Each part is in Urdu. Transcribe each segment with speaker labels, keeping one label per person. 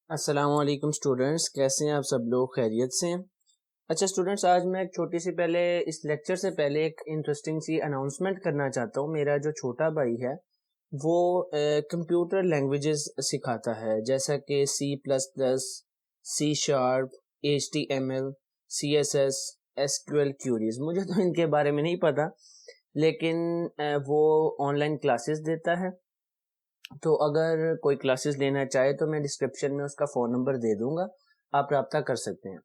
Speaker 1: السلام علیکم اسٹوڈینٹس، کیسے ہیں آپ سب لوگ؟ خیریت سے ہیں؟ اچھا اسٹوڈینٹس، آج میں ایک چھوٹی سی پہلے اس لیکچر سے پہلے ایک انٹرسٹنگ سی اناؤنسمنٹ کرنا چاہتا ہوں۔ میرا جو چھوٹا بھائی ہے وہ کمپیوٹر لینگویجز سکھاتا ہے، جیسا کہ C++، C#، HTML، CSS، SQL queries۔ مجھے تو ان کے بارے میں نہیں پتا، لیکن وہ آن لائن کلاسز دیتا ہے، تو اگر کوئی کلاسز لینا چاہے تو میں ڈسکرپشن میں اس کا فون نمبر دے دوں گا، آپ رابطہ کر سکتے ہیں۔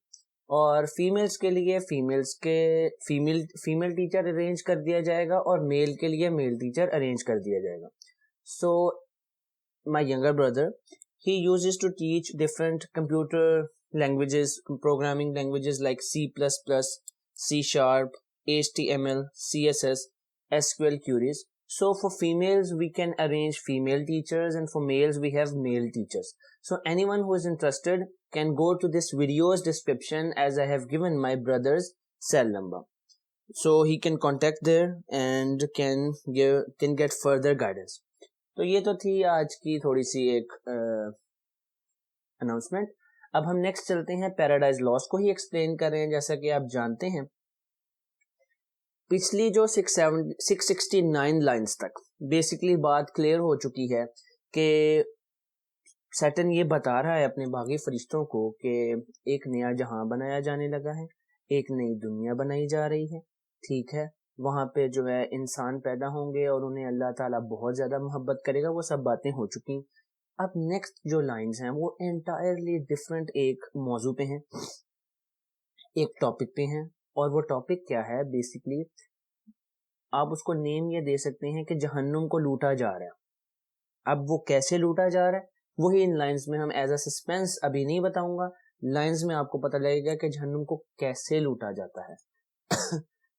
Speaker 1: اور فیمیلز کے لیے فیمیل ٹیچر ارینج کر دیا جائے گا، اور میل کے لیے میل ٹیچر ارینج کر دیا جائے گا۔ سو مائی ینگر بردر ہی uses to teach different computer languages, programming languages like C++، C#، HTML، CSS، SQL queries. So for females we can arrange female teachers, and for males we have male teachers. So anyone who is interested can go to this video's description, as I have given my brother's cell number, so he can contact there and can get further guidance. تو یہ تو تھی آج کی تھوڑی سی ایک اناؤنسمنٹ۔ اب ہم نیکسٹ چلتے ہیں، پیراڈائز لاس کو ہی ایکسپلین کر رہے ہیں۔ جیسا کہ آپ جانتے ہیں پچھلی جو 669 لائنز تک بیسکلی بات کلیئر ہو چکی ہے کہ سیٹن یہ بتا رہا ہے اپنے باغی فرشتوں کو کہ ایک نیا جہاں بنایا جانے لگا ہے، ایک نئی دنیا بنائی جا رہی ہے، ٹھیک ہے، وہاں پہ جو ہے انسان پیدا ہوں گے اور انہیں اللہ تعالیٰ بہت زیادہ محبت کرے گا۔ وہ سب باتیں ہو چکی۔ اب نیکسٹ جو لائنز ہیں وہ انٹائرلی ڈفرنٹ ایک موضوع پہ ہیں، ایک ٹاپک پہ ہیں، اور وہ ٹاپک کیا ہے؟ بیسکلی آپ اس کو نیم یہ دے سکتے ہیں کہ جہنم کو لوٹا جا رہا ہے۔ اب وہ کیسے لوٹا جا رہا ہے وہی ان لائنز میں ہم ایز اے سسپینس ابھی نہیں بتاؤں گا، لائنز میں آپ کو پتہ لگے گا کہ جہنم کو کیسے لوٹا جاتا ہے۔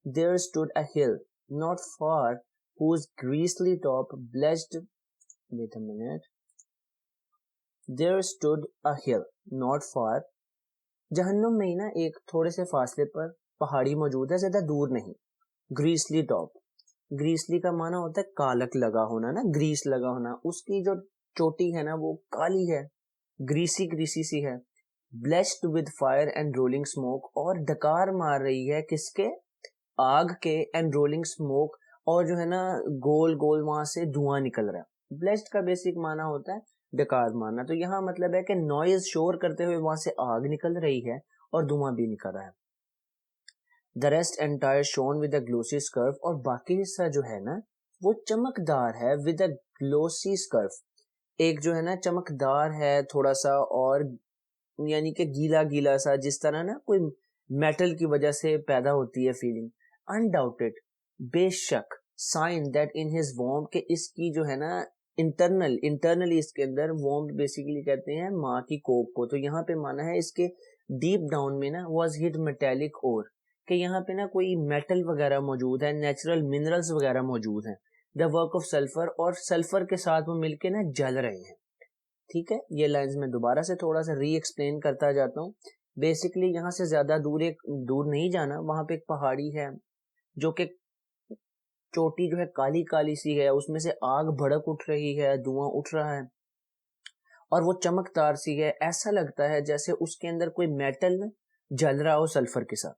Speaker 1: There stood a hill not far whose greasy top blessed wait a minute there stood a hill not far، جہنم میں ہی نا ایک تھوڑے سے فاصلے پر پہاڑی موجود ہے، زیادہ دور نہیں۔ گریسلی ٹاپ، گریسلی کا معنی ہوتا ہے کالک لگا ہونا نا، گریس لگا ہونا، اس کی جو چوٹی ہے نا وہ کالی ہے، گریسی سی ہے۔ Blessed with fire and rolling smoke, اور ڈکار مار رہی ہے کس کے؟ آگ کے، اینڈ رولنگ اسموک، اور جو ہے نا گول گول وہاں سے دھواں نکل رہا ہے۔ بلیسڈ کا بیسک معنی ہوتا ہے ڈکار مارنا، تو یہاں مطلب ہے کہ نوائز شور کرتے ہوئے وہاں سے آگ نکل رہی ہے اور دھواں بھی نکل رہا ہے۔ The rest entire shone with a glossy scurf، اور باقی حصہ جو ہے نا وہ چمکدار ہے with a glossy scurf، ایک جو ہے نا چمکدار ہے تھوڑا سا، اور یعنی کہ گیلا گیلا سا، جس طرح نا کوئی میٹل کی وجہ سے پیدا ہوتی ہے فیلنگ۔ undoubted، بے شک، sign that in his womb، کہ اس کی جو ہے نا انٹرنلی اس کے اندر womb بیسیکلی کہتے ہیں ماں کی کوکھ کو، تو یہاں پہ مانا ہے اس کے ڈیپ ڈاؤن میں نا was hid metallic ore، کہ یہاں پہ نا کوئی میٹل وغیرہ موجود ہے، نیچرل منرلز وغیرہ موجود ہیں۔ دا ورک آف سلفر، اور سلفر کے ساتھ وہ مل کے نا جل رہے ہیں، ٹھیک ہے۔ یہ لائنز میں دوبارہ سے تھوڑا سا ری ایکسپلین کرتا جاتا ہوں۔ بیسکلی یہاں سے زیادہ دور نہیں جانا، وہاں پہ ایک پہاڑی ہے جو کہ چوٹی جو ہے کالی کالی سی ہے، اس میں سے آگ بھڑک اٹھ رہی ہے، دھواں اٹھ رہا ہے، اور وہ چمکدار سی ہے، ایسا لگتا ہے جیسے اس کے اندر کوئی میٹل جل رہا ہو سلفر کے ساتھ۔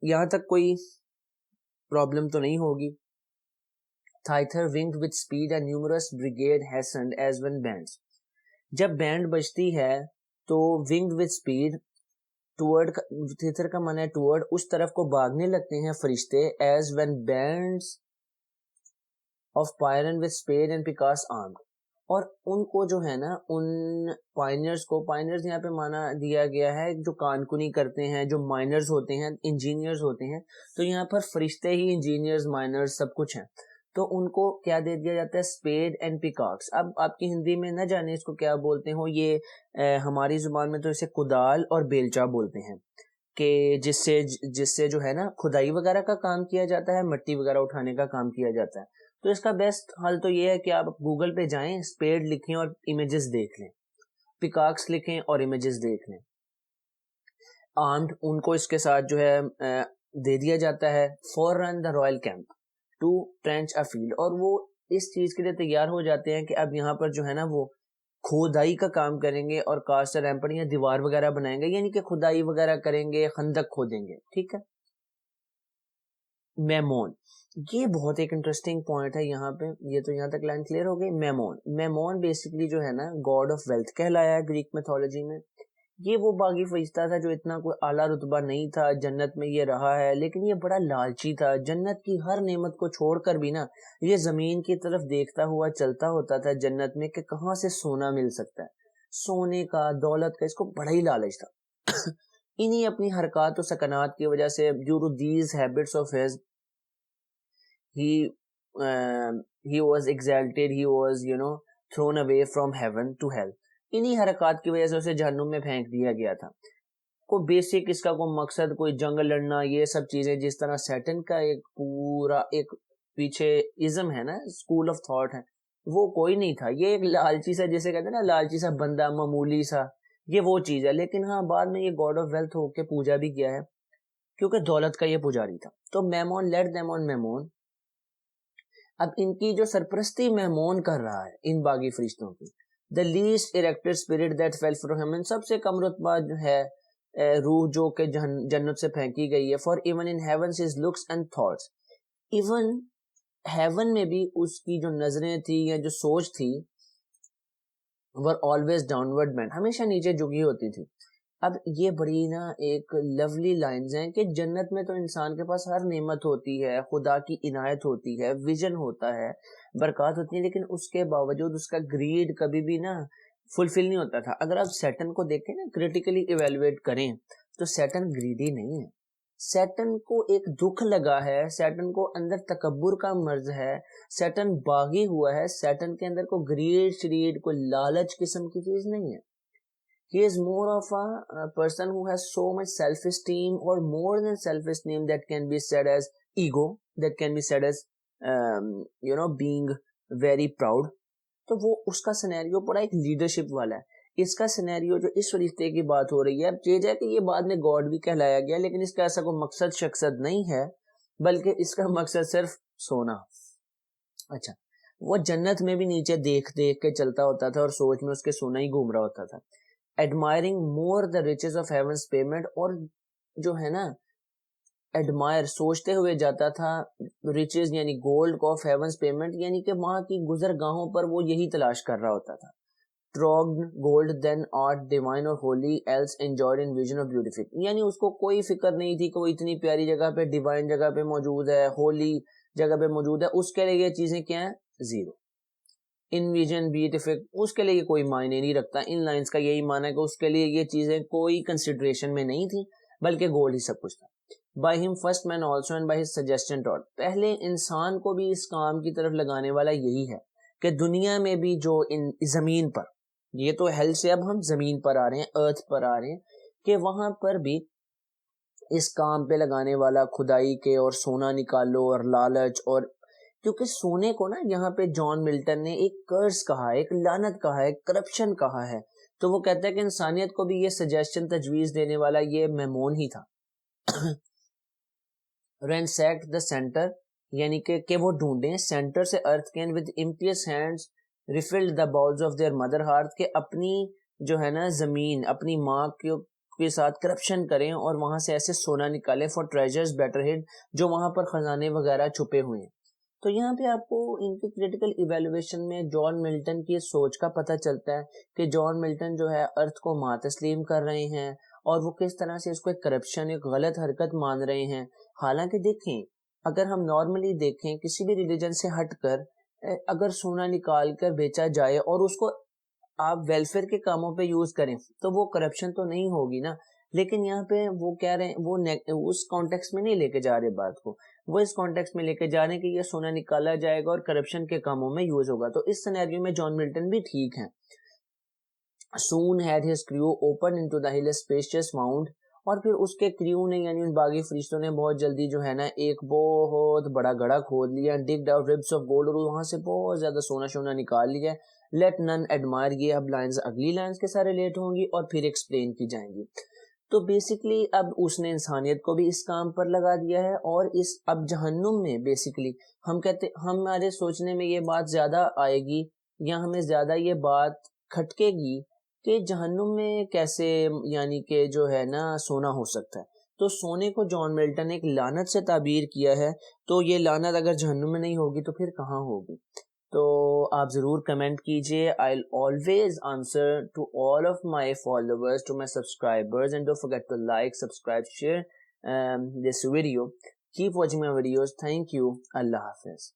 Speaker 1: یہاں تک کوئی پرابلم تو نہیں ہوگی۔ Thither winged with speed a numerous brigade hastened as when bands، جب بینڈ بجتی ہے تو winged with speed، toward، thither کا معنی ہے toward، اس طرف کو بھاگنے لگتے ہیں فرشتے، as when bands of pioneers with spade and pickaxe armed، اور ان کو جو ہے نا ان پائنیئرز کو، پائنیئرز یہاں پہ مانا دیا گیا ہے جو کانکنی کرتے ہیں، جو مائنرز ہوتے ہیں، انجینئرز ہوتے ہیں، تو یہاں پر فرشتے ہی انجینئرز مائنرز سب کچھ ہیں، تو ان کو کیا دے دیا جاتا ہے؟ Spade and pickaxe. اب آپ کی ہندی میں نہ جانے اس کو کیا بولتے ہو، یہ ہماری زبان میں تو اسے کدال اور بیلچا بولتے ہیں، کہ جس سے جو ہے نا کھدائی وغیرہ کا کام کیا جاتا ہے، مٹی وغیرہ اٹھانے کا کام کیا جاتا ہے۔ تو اس کا بیسٹ حل تو یہ ہے کہ آپ گوگل پہ جائیں، اسپیڈ لکھیں اور امیجز دیکھ لیں، پیکاکس لکھیں اور امیجز دیکھ لیں۔ آرمڈ، ان کو اس کے ساتھ جو ہے دے دیا جاتا ہے forerun the royal camp to trench a field, اور وہ اس چیز کے لیے تیار ہو جاتے ہیں کہ اب یہاں پر جو ہے نا وہ کھودائی کا کام کریں گے اور کاسٹ ریمپٹ یا دیوار وغیرہ بنائیں گے، یعنی کہ کھدائی وغیرہ کریں گے، خندق کھودیں گے. ٹھیک ہے. میمون، یہ بہت ایک انٹرسٹنگ پوائنٹ ہے یہاں پہ. یہ تو یہاں تک لائن کلیئر ہو گئی. میمون بیسکلی جو ہے نا گاڈ آف ویلتھ کہلایا ہے گریک میتھولوجی میں. یہ وہ باغی فرشتہ تھا جو اتنا کوئی اعلیٰ رتبہ نہیں تھا، جنت میں یہ رہا ہے، لیکن یہ بڑا لالچی تھا. جنت کی ہر نعمت کو چھوڑ کر بھی نا یہ زمین کی طرف دیکھتا ہوا چلتا ہوتا تھا جنت میں کہ کہاں سے سونا مل سکتا ہے. سونے کا، دولت کا اس کو بڑا ہی لالچ تھا. انہی اپنی حرکات و سکنات کی وجہ سے due to these habits of his he was exalted, he was thrown away from heaven to hell. انہی حرکات کی وجہ سے اسے جہنم میں پھینک دیا گیا تھا. کوئی بیسک اس کا کوئی مقصد، کوئی جنگ لڑنا، یہ سب چیزیں جس طرح سیٹن کا ایک پورا ایک پیچھے ازم ہے نا، اسکول آف تھاٹ ہے، وہ کوئی نہیں تھا. یہ ایک لالچی سا، جسے کہتے ہیں نا لالچی سا بندہ، معمولی سا، یہ وہ چیز ہے. لیکن ہاں بعد میں یہ گاڈ آف ویلتھ ہو کے پوجا بھی کیا ہے کیونکہ دولت کا یہ پجاری تھا. تو میمون لیٹ دیم آن میمون. اب ان کی جو سرپرستی میمون کر رہا ہے ان باغی فرشتوں کی. the least erected spirit that fell from heaven، سب سے کم رتبہ ہے روح جو کہ جنت سے پھینکی گئی ہے. for even in heavens his looks and thoughts، even heaven میں بھی اس کی جو نظریں تھی یا جو سوچ تھی were always downward bent، ہمیشہ نیچے جھکی ہوتی تھی. اب یہ بڑی نا ایک لولی لائنز ہیں کہ جنت میں تو انسان کے پاس ہر نعمت ہوتی ہے، خدا کی عنایت ہوتی ہے، ویژن ہوتا ہے، برکات ہوتی ہیں، لیکن اس کے باوجود اس کا گریڈ کبھی بھی نا فلفل نہیں ہوتا تھا. اگر آپ سیٹن کو دیکھیں نا، کریٹیکلی ایویلویٹ کریں تو سیٹن گریڈی نہیں ہے. سیٹن کو ایک دکھ لگا ہے، سیٹن کو اندر تکبر کا مرض ہے، سیٹن باغی ہوا ہے، سیٹن کے اندر کوئی گریڈ شریڈ کوئی لالچ قسم کی چیز نہیں ہے. He is more of a person who has so much self-esteem, or more than self-esteem, that can be said as ego, that can be said as being very proud. تو وہ اس کا سینیریو بڑا ایک لیڈرشپ والا ہے. اس کا سینیریو جو اس فرشتے کی بات ہو رہی ہے، اب یہ کہ یہ بعد میں گاڈ بھی کہلایا گیا، لیکن اس کا ایسا کوئی مقصد شخصد نہیں ہے، بلکہ اس کا مقصد صرف سونا. اچھا، وہ جنت میں بھی نیچے دیکھ دیکھ کے چلتا ہوتا تھا اور سوچ میں اس کے سونا ہی گھوم رہا ہوتا تھا. admiring more the riches of heaven's payment، اور جو ہے نا ایڈمائر سوچتے ہوئے جاتا تھا riches یعنی گولڈ آف heaven's payment، یعنی کہ وہاں کی گزرگاہوں پر وہ یہی تلاش کر رہا ہوتا تھا. trogged gold then art divine or holy else enjoyed in vision of beautiful، یعنی اس کو کوئی فکر نہیں تھی کہ وہ اتنی پیاری جگہ پہ، ڈیوائن جگہ پہ موجود ہے، ہولی جگہ پہ موجود ہے، اس کے لیے یہ چیزیں کیا ہیں؟ زیرو. ان ویژن بیوٹیفل اس کے لیے کوئی معنی نہیں رکھتا. ان لائنز کا یہی معنی ہے کہ اس کے لیے یہ چیزیں کوئی کنسیڈریشن میں نہیں تھی، بلکہ گول ہی سب کچھ تھا. By him first men also and by his suggestion taught, پہلے انسان کو بھی اس کام کی طرف لگانے والا یہی ہے کہ دنیا میں بھی جو ان زمین پر، یہ تو ہیل سے اب ہم زمین پر آ رہے ہیں، ارتھ پر آ رہے ہیں، کہ وہاں پر بھی اس کام پہ لگانے والا کھدائی کے اور سونا نکالو اور لالچ، اور کیونکہ سونے کو نا یہاں پہ جان ملٹن نے ایک کرس کہا ہے، ایک لعنت کہا ہے، ایک کرپشن کہا ہے. تو وہ کہتا ہے کہ انسانیت کو بھی یہ سجیشن تجویز دینے والا یہ میمون ہی تھا. رینسیکٹ دا سینٹر، یعنی کہ وہ ڈھونڈیں سینٹر سے earth can with impious hands rifled the bowels of their mother earth, کہ اپنی جو ہے نا زمین، اپنی ماں کے ساتھ کرپشن کریں اور وہاں سے ایسے سونا نکالیں فار ٹریجرز بیٹر ہڈ، جو وہاں پر خزانے وغیرہ چھپے ہوئے ہیں. تو یہاں پہ آپ کو ان کی کریٹیکل ایویلویشن میں جان ملٹن کی سوچ کا پتہ چلتا ہے کہ جان ملٹن جو ہے ارتھ کو ماں تسلیم کر رہے ہیں، اور وہ کس طرح سے اس کو ایک کرپشن، ایک غلط حرکت مان رہے ہیں. حالانکہ دیکھیں، اگر ہم نارملی دیکھیں کسی بھی ریلیجن سے ہٹ کر، اگر سونا نکال کر بیچا جائے اور اس کو آپ ویلفیئر کے کاموں پہ یوز کریں تو وہ کرپشن تو نہیں ہوگی نا. لیکن یہاں پہ وہ کہہ رہے ہیں، وہ اس کانٹیکس میں نہیں لے کے جا رہے بات کو، وہ اس کانٹیکس میں لے کے جا رہے ہیں کہ یہ سونا نکالا جائے گا اور کرپشن کے کاموں میں یوز ہوگا. تو اس سینیریو میں جان ملٹن بھی ٹھیک ہیں. soon had his crew opened into the hill spacious mound، اور پھر اس کے کریو نے یعنی ان باغی فرشتوں نے بہت جلدی جو ہے نا ایک بہت بڑا گڑھا کھود لیا، ڈگڈ آؤٹ ربس آف گولڈ، اور وہاں سے بہت زیادہ سونا شونا نکال لیا. لیٹ نن ایڈمائر، یہ اب لائنز اگلی لائنز کے سارے لیٹ ہوں گی اور پھر ایکسپلین کی جائیں گی. تو بیسکلی اب اس نے انسانیت کو بھی اس کام پر لگا دیا ہے، اور اس اب جہنم میں بیسکلی ہم کہتے، ہمارے سوچنے میں یہ بات زیادہ آئے گی یا ہمیں زیادہ یہ بات کھٹکے گی کہ جہنم میں کیسے یعنی کہ جو ہے نا سونا ہو سکتا ہے. تو سونے کو جان ملٹن نے ایک لعنت سے تعبیر کیا ہے, تو یہ لعنت اگر جہنم میں نہیں ہوگی تو پھر کہاں ہوگی؟ تو آپ ضرور کمنٹ کیجئے. I'll always answer to all of my followers, to my subscribers, and don't forget to like, subscribe, share this video. Keep watching my videos. Thank you. Allah Hafiz.